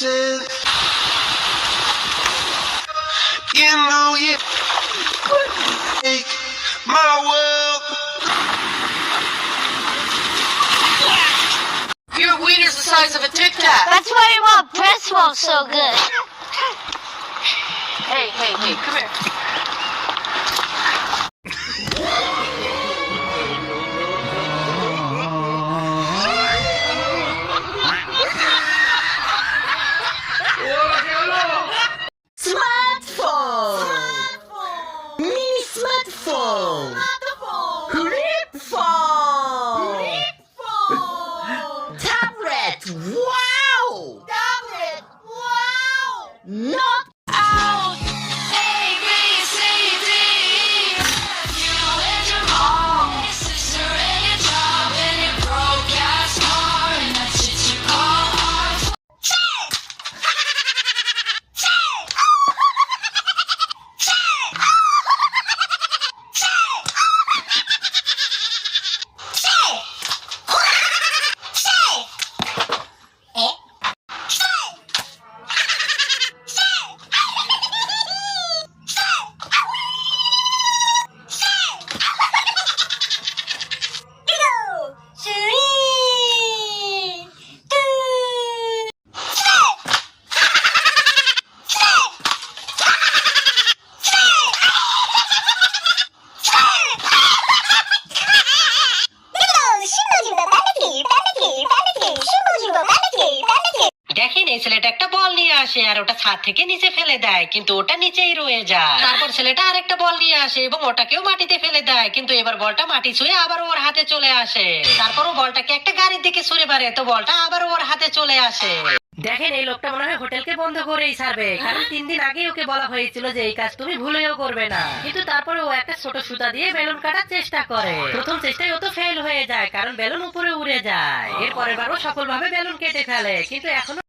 Said, you know you make my world. Your wiener's the size of a Tic Tac. That's why your breast smells so good. Hey, come here. Wow! Tablet! Wow! Not Out. A, B, C, D. You and your mom, your sister and your job and your broke ass car and that shit you call art. দেখেন এই ছেলেটা একটা বল নিয়ে আসে আর ওটা ছাদ থেকে নিচে ফেলে দেয়, কিন্তু ওটা নিচেই রয়ে যায়। তারপর ছেলেটা আরেকটা বল নিয়ে আসে এবং ওটাকেও মাটিতে ফেলে দেয়, কিন্তু এবার বলটা মাটি ছুঁয়ে আবার ওর হাতে চলে আসে। তারপর ও বলটাকে একটা গাড়ির দিকে ছুঁড়ে মারে, তো বলটা আবার ওর হাতে চলে আসে। দেখেন এই লোকটা মনে হয় হোটেলকে বন্ধ করেই ছাড়বে, কারণ 3 দিন আগে ওকে বলা হয়েছিল যে এই কাজ তুমি ভুলেও করবে না, কিন্তু তারপরে ও একটা ছোট সুতা দিয়ে বেলুন কাটার চেষ্টা করে। প্রথম চেষ্টায় ও তো ফেল হয়ে যায়, কারণ বেলুন উপরে উড়ে যায়। এরপরের বার ও সফলভাবে বেলুন কেটে ফেলে, কিন্তু এখনো